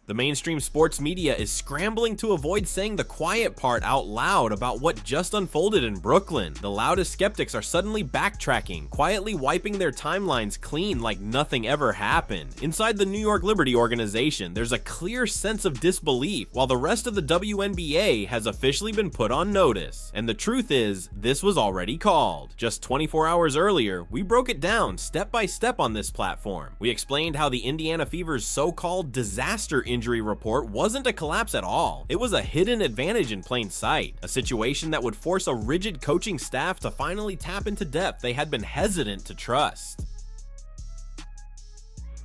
The mainstream sports media is scrambling to avoid saying the quiet part out loud about what just unfolded in Brooklyn. The loudest skeptics are suddenly backtracking, quietly wiping their timelines clean like nothing ever happened. Inside the New York Liberty organization, there's a clear sense of disbelief, while the rest of the WNBA has officially been put on notice. And the truth is, this was already called. Just 24 hours earlier, we broke it down step by step on this platform. We explained how the Indiana Fever's so-called disaster injury report wasn't a collapse at all. It was a hidden advantage in plain sight, a situation that would force a rigid coaching staff to finally tap into depth they had been hesitant to trust.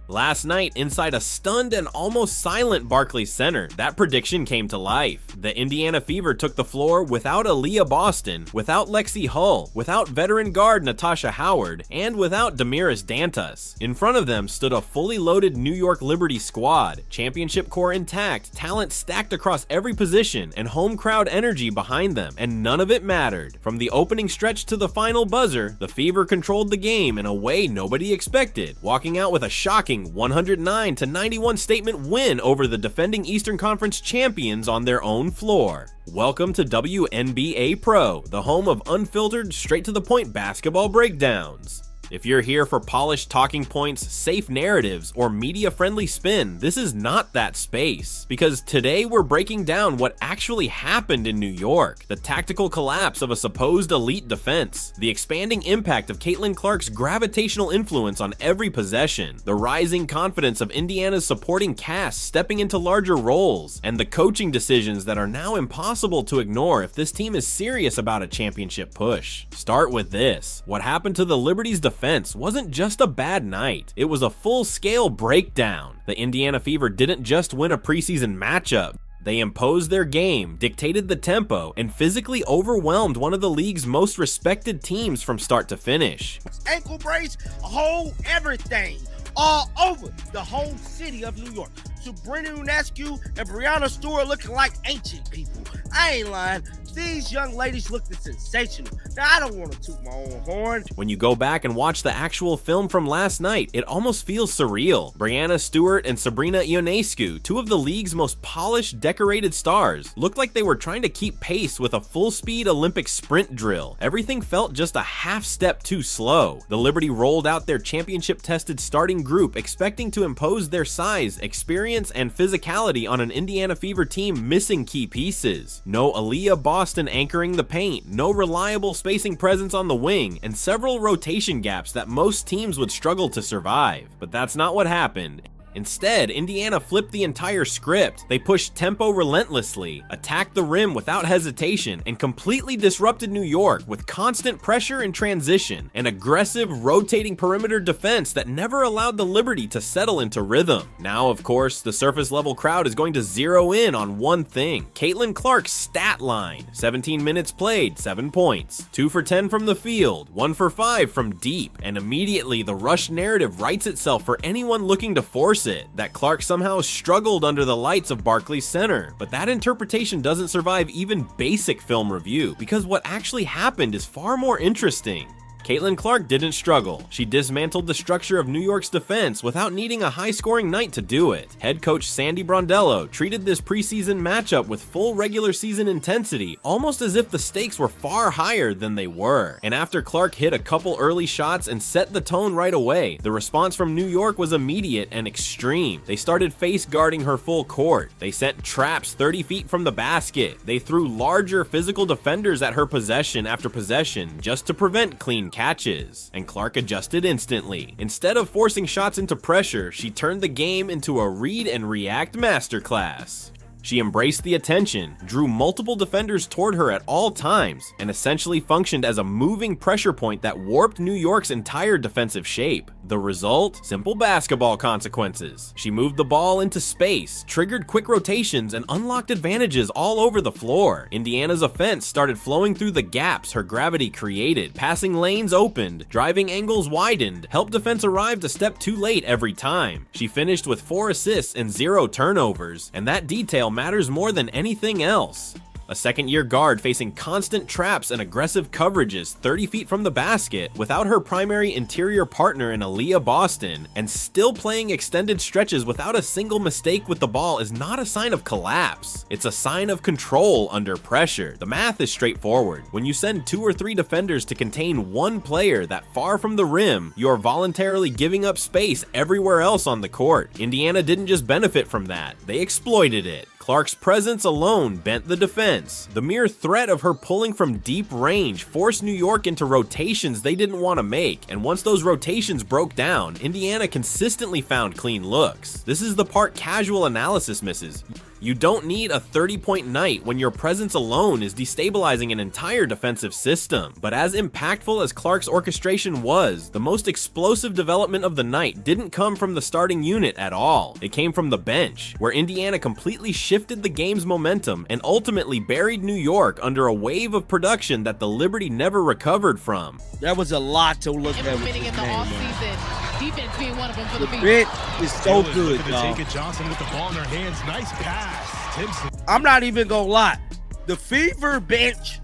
Last night, inside a stunned and almost silent Barclays Center, that prediction came to life. The Indiana Fever took the floor without Aaliyah Boston, without Lexi Hull, without veteran guard Natasha Howard, and without Damiris Dantas. In front of them stood a fully loaded New York Liberty squad, championship core intact, talent stacked across every position, and home crowd energy behind them, and none of it mattered. From the opening stretch to the final buzzer, the Fever controlled the game in a way nobody expected, walking out with a shocking 109-91 statement win over the defending Eastern Conference champions on their own floor. Welcome to WNBA Pro, the home of unfiltered, straight-to-the-point basketball breakdowns. If you're here for polished talking points, safe narratives, or media-friendly spin, this is not that space. Because today we're breaking down what actually happened in New York, the tactical collapse of a supposed elite defense, the expanding impact of Caitlyn Clark's gravitational influence on every possession, the rising confidence of Indiana's supporting cast stepping into larger roles, and the coaching decisions that are now impossible to ignore if this team is serious about a championship push. Start with this. What happened to the Liberty's defense wasn't just a bad night, it was a full-scale breakdown. The Indiana Fever didn't just win a preseason matchup. They imposed their game, dictated the tempo, and physically overwhelmed one of the league's most respected teams from start to finish. Ankle brace, whole everything, all over the whole city of New York. Sabrina Ionescu and Brianna Stewart looking like ancient people. I ain't lying. These young ladies looked sensational. Now, I don't want to toot my own horn. When you go back and watch the actual film from last night, it almost feels surreal. Brianna Stewart and Sabrina Ionescu, two of the league's most polished, decorated stars, looked like they were trying to keep pace with a full-speed Olympic sprint drill. Everything felt just a half step too slow. The Liberty rolled out their championship-tested starting group, expecting to impose their size, experience, and physicality on an Indiana Fever team missing key pieces. No Aaliyah Boston anchoring the paint, no reliable spacing presence on the wing, and several rotation gaps that most teams would struggle to survive. But that's not what happened. Instead, Indiana flipped the entire script. They pushed tempo relentlessly, attacked the rim without hesitation, and completely disrupted New York with constant pressure and transition, an aggressive, rotating perimeter defense that never allowed the Liberty to settle into rhythm. Now, of course, the surface-level crowd is going to zero in on one thing: Caitlyn Clark's stat line. 17 minutes played, 7 points, 2 for 10 from the field, 1 for 5 from deep, and immediately the rush narrative writes itself for anyone looking to force it, that Clark somehow struggled under the lights of Barclays Center. But that interpretation doesn't survive even basic film review, because what actually happened is far more interesting. Caitlyn Clark didn't struggle. She dismantled the structure of New York's defense without needing a high-scoring night to do it. Head coach Sandy Brondello treated this preseason matchup with full regular season intensity, almost as if the stakes were far higher than they were. And after Clark hit a couple early shots and set the tone right away, the response from New York was immediate and extreme. They started face guarding her full court. They sent traps 30 feet from the basket. They threw larger physical defenders at her possession after possession just to prevent clean catches, and Clark adjusted instantly. Instead of forcing shots into pressure, she turned the game into a read and react masterclass. She embraced the attention, drew multiple defenders toward her at all times, and essentially functioned as a moving pressure point that warped New York's entire defensive shape. The result? Simple basketball consequences. She moved the ball into space, triggered quick rotations, and unlocked advantages all over the floor. Indiana's offense started flowing through the gaps her gravity created. Passing lanes opened, driving angles widened, help defense arrived a step too late every time. She finished with 4 assists and 0 turnovers, and that detail matters more than anything else. A second-year guard facing constant traps and aggressive coverages 30 feet from the basket without her primary interior partner in Aaliyah Boston, and still playing extended stretches without a single mistake with the ball is not a sign of collapse. It's a sign of control under pressure. The math is straightforward. When you send 2 or 3 defenders to contain one player that far from the rim, you are voluntarily giving up space everywhere else on the court. Indiana didn't just benefit from that, they exploited it. Clark's presence alone bent the defense. The mere threat of her pulling from deep range forced New York into rotations they didn't want to make, and once those rotations broke down, Indiana consistently found clean looks. This is the part casual analysis misses. You don't need a 30-point night when your presence alone is destabilizing an entire defensive system. But as impactful as Clark's orchestration was, the most explosive development of the night didn't come from the starting unit at all. It came from the bench, where Indiana completely shifted the game's momentum and ultimately buried New York under a wave of production that the Liberty never recovered from. There was a lot to look at with this in the game, offseason. Defense being one of them for the Fever. bench is so good, y'all. Johnson with the ball in their hands. Nice pass. Timpson. I'm not even gonna lie. The Fever bench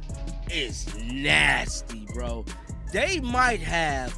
is nasty, bro. They might have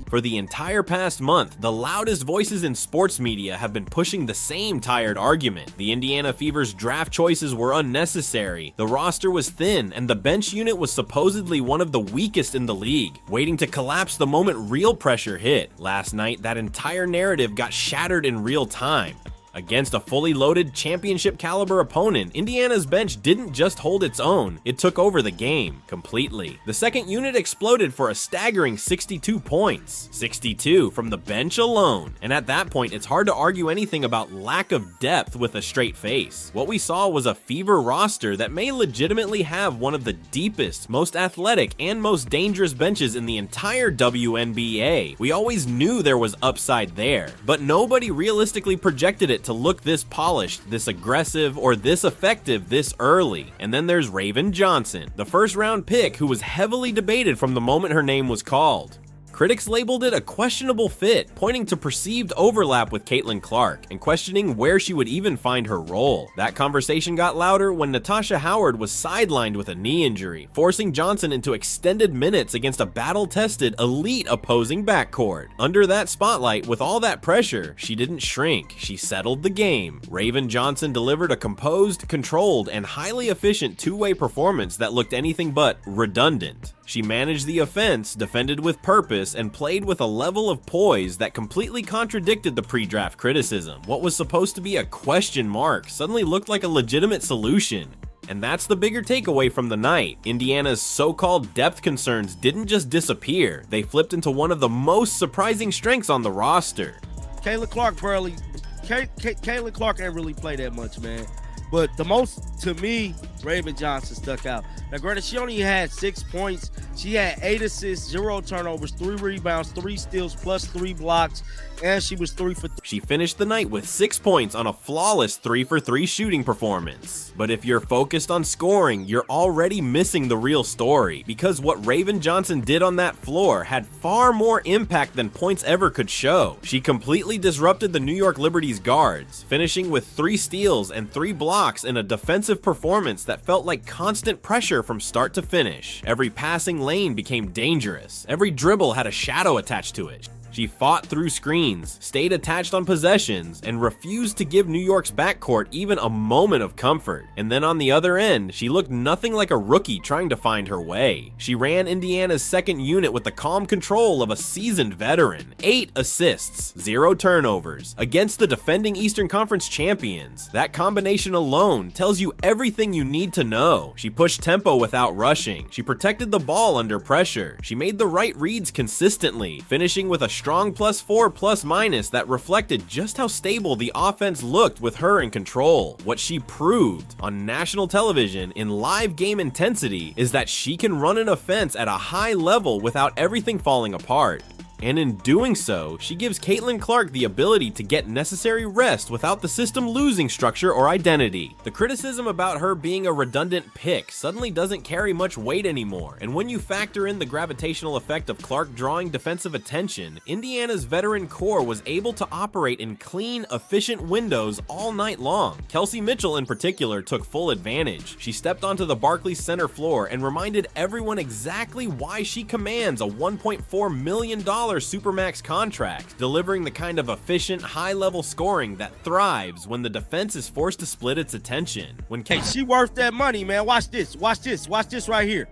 For the entire past month, the loudest voices in sports media have been pushing the same tired argument. The Indiana Fever's draft choices were unnecessary, the roster was thin, and the bench unit was supposedly one of the weakest in the league, waiting to collapse the moment real pressure hit. Last night, that entire narrative got shattered in real time. Against a fully loaded championship caliber opponent, Indiana's bench didn't just hold its own, it took over the game completely. The second unit exploded for a staggering 62 points. 62 from the bench alone. And at that point, it's hard to argue anything about lack of depth with a straight face. What we saw was a Fever roster that may legitimately have one of the deepest, most athletic, and most dangerous benches in the entire WNBA. We always knew there was upside there, but nobody realistically projected it to look this polished, this aggressive, or this effective this early. And then there's Raven Johnson, the first-round pick who was heavily debated from the moment her name was called. Critics labeled it a questionable fit, pointing to perceived overlap with Caitlyn Clark, and questioning where she would even find her role. That conversation got louder when Natasha Howard was sidelined with a knee injury, forcing Johnson into extended minutes against a battle-tested, elite opposing backcourt. Under that spotlight, with all that pressure, she didn't shrink, she settled the game. Raven Johnson delivered a composed, controlled, and highly efficient two-way performance that looked anything but redundant. She managed the offense, defended with purpose, and played with a level of poise that completely contradicted the pre-draft criticism. What was supposed to be a question mark suddenly looked like a legitimate solution. And that's the bigger takeaway from the night. Indiana's so-called depth concerns didn't just disappear, they flipped into one of the most surprising strengths on the roster. Caitlyn Clark Caitlyn Clark ain't really play that much, man. But the most, to me, Raven Johnson stuck out. Now, granted, she only had 6 points. She had 8 assists, 0 turnovers, 3 rebounds, 3 steals, plus 3 blocks, and she was 3 for 3. She finished the night with 6 points on a flawless 3 for 3 shooting performance. But if you're focused on scoring, you're already missing the real story, because what Raven Johnson did on that floor had far more impact than points ever could show. She completely disrupted the New York Liberty's guards, finishing with 3 steals and 3 blocks in a defensive performance that felt like constant pressure from start to finish. Every passing lane became dangerous. Every dribble had a shadow attached to it. She fought through screens, stayed attached on possessions, and refused to give New York's backcourt even a moment of comfort. And then on the other end, she looked nothing like a rookie trying to find her way. She ran Indiana's second unit with the calm control of a seasoned veteran. 8 assists, 0 turnovers, against the defending Eastern Conference champions. That combination alone tells you everything you need to know. She pushed tempo without rushing. She protected the ball under pressure. She made the right reads consistently, finishing with a strong +4 that reflected just how stable the offense looked with her in control. What she proved on national television in live game intensity is that she can run an offense at a high level without everything falling apart. And in doing so, she gives Caitlyn Clark the ability to get necessary rest without the system losing structure or identity. The criticism about her being a redundant pick suddenly doesn't carry much weight anymore, and when you factor in the gravitational effect of Clark drawing defensive attention, Indiana's veteran core was able to operate in clean, efficient windows all night long. Kelsey Mitchell in particular took full advantage. She stepped onto the Barclays center floor and reminded everyone exactly why she commands a $1.4 million Supermax contract, delivering the kind of efficient, high-level scoring that thrives when the defense is forced to split its attention. Hey, she worth that money, man. Watch this. Watch this. Watch this right here.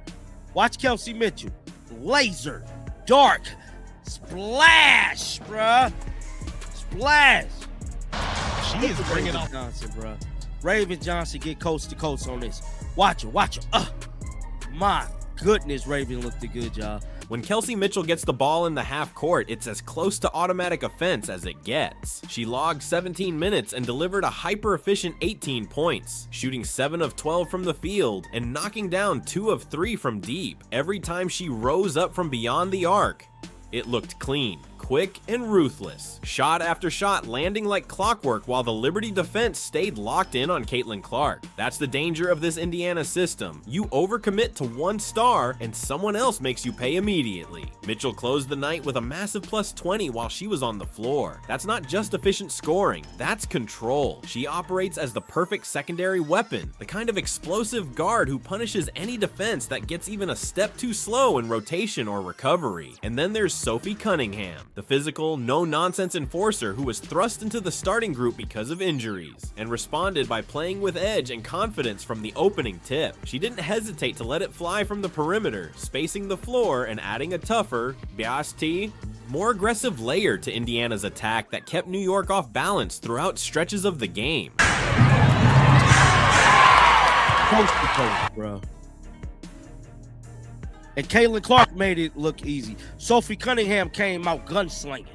Watch Kelsey Mitchell. Laser. Dark. Splash, bruh. Splash. She is bringing up Johnson, bruh. Raven Johnson get coast to coast on this. Watch her. Watch her. My goodness, Raven looked good, y'all. When Kelsey Mitchell gets the ball in the half court, it's as close to automatic offense as it gets. She logged 17 minutes and delivered a hyper-efficient 18 points, shooting 7 of 12 from the field and knocking down 2 of 3 from deep. Every time she rose up from beyond the arc, it looked clean, quick, and ruthless. Shot after shot landing like clockwork while the Liberty defense stayed locked in on Caitlyn Clark. That's the danger of this Indiana system. You overcommit to one star and someone else makes you pay immediately. Mitchell closed the night with a massive plus 20 while she was on the floor. That's not just efficient scoring, that's control. She operates as the perfect secondary weapon, the kind of explosive guard who punishes any defense that gets even a step too slow in rotation or recovery. And then there's Sophie Cunningham, the physical, no-nonsense enforcer who was thrust into the starting group because of injuries, and responded by playing with edge and confidence from the opening tip. She didn't hesitate to let it fly from the perimeter, spacing the floor and adding a tougher, more aggressive layer to Indiana's attack that kept New York off balance throughout stretches of the game. Coast to coast, bro. And Caitlyn Clark made it look easy. Sophie Cunningham came out gunslinging.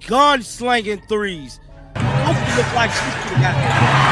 Gunslinging threes. Sophie looked like she could have got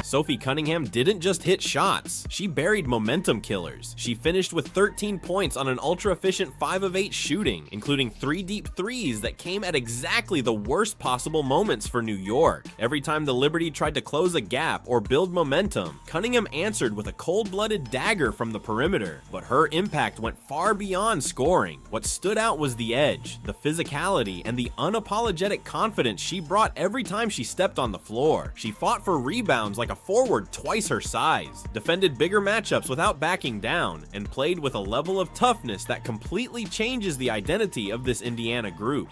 Sophie Cunningham didn't just hit shots, she buried momentum killers. She finished with 13 points on an ultra-efficient 5 of 8 shooting, including 3 deep threes that came at exactly the worst possible moments for New York. Every time the Liberty tried to close a gap or build momentum, Cunningham answered with a cold-blooded dagger from the perimeter, but her impact went far beyond scoring. What stood out was the edge, the physicality, and the unapologetic confidence she brought every time she stepped on the floor. She fought for rebounds like a forward twice her size, defended bigger matchups without backing down, and played with a level of toughness that completely changes the identity of this Indiana group.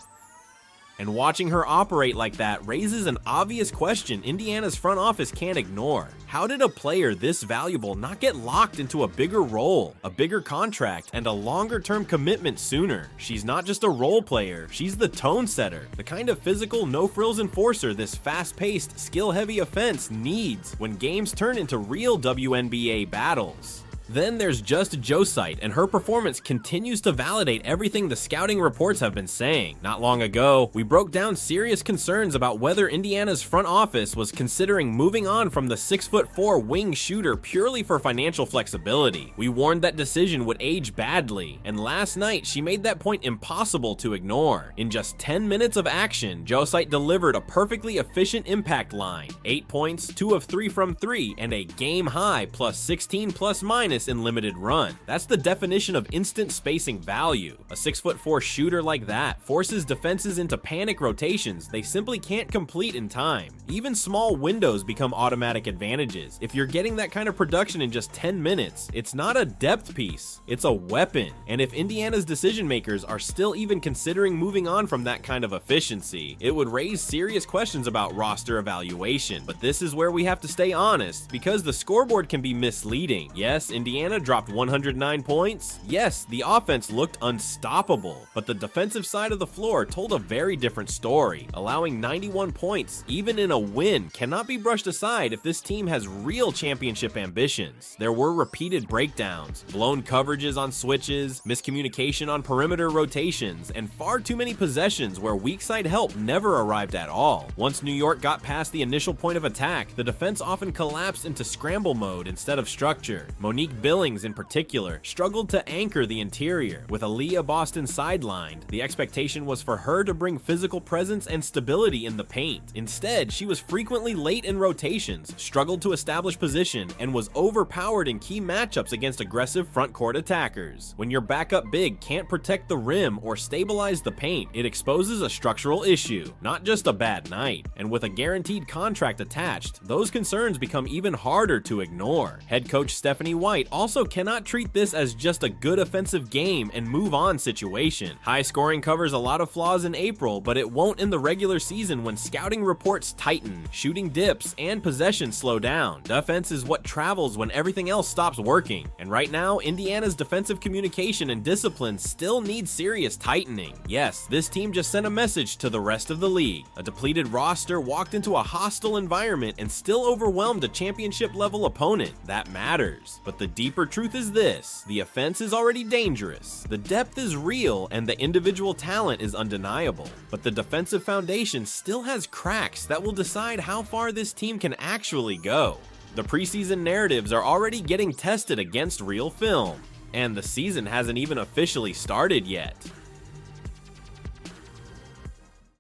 And watching her operate like that raises an obvious question Indiana's front office can't ignore. How did a player this valuable not get locked into a bigger role, a bigger contract, and a longer-term commitment sooner? She's not just a role player, she's the tone setter, the kind of physical, no-frills enforcer this fast-paced, skill-heavy offense needs when games turn into real WNBA battles. Then there's just Josite, and her performance continues to validate everything the scouting reports have been saying. Not long ago, we broke down serious concerns about whether Indiana's front office was considering moving on from the 6'4" wing shooter purely for financial flexibility. We warned that decision would age badly, and last night she made that point impossible to ignore. In just 10 minutes of action, Josite delivered a perfectly efficient impact line, 8 points, 2 of 3 from 3, and a game-high plus 16 plus minus in limited run. That's the definition of instant spacing value. A 6'4" shooter like that forces defenses into panic rotations they simply can't complete in time. Even small windows become automatic advantages. If you're getting that kind of production in just 10 minutes, it's not a depth piece, it's a weapon. And if Indiana's decision makers are still even considering moving on from that kind of efficiency, it would raise serious questions about roster evaluation. But this is where we have to stay honest, because the scoreboard can be misleading. Yes, Indiana dropped 109 points. Yes, the offense looked unstoppable, but the defensive side of the floor told a very different story. Allowing 91 points, even in a win, cannot be brushed aside if this team has real championship ambitions. There were repeated breakdowns, blown coverages on switches, miscommunication on perimeter rotations, and far too many possessions where weak side help never arrived at all. Once New York got past the initial point of attack, the defense often collapsed into scramble mode instead of structure. Monique Billings, in particular, struggled to anchor the interior. With Aaliyah Boston sidelined, the expectation was for her to bring physical presence and stability in the paint. Instead, she was frequently late in rotations, struggled to establish position, and was overpowered in key matchups against aggressive front-court attackers. When your backup big can't protect the rim or stabilize the paint, it exposes a structural issue, not just a bad night. And with a guaranteed contract attached, those concerns become even harder to ignore. Head coach Stephanie White also cannot treat this as just a good offensive game and move on situation. High scoring covers a lot of flaws in April, but it won't in the regular season when scouting reports tighten, shooting dips, and possessions slow down. Defense is what travels when everything else stops working. And right now, Indiana's defensive communication and discipline still need serious tightening. Yes, this team just sent a message to the rest of the league. A depleted roster walked into a hostile environment and still overwhelmed a championship level opponent. That matters. But the deeper truth is this: the offense is already dangerous, the depth is real, and the individual talent is undeniable. But the defensive foundation still has cracks that will decide how far this team can actually go. The preseason narratives are already getting tested against real film, and the season hasn't even officially started yet.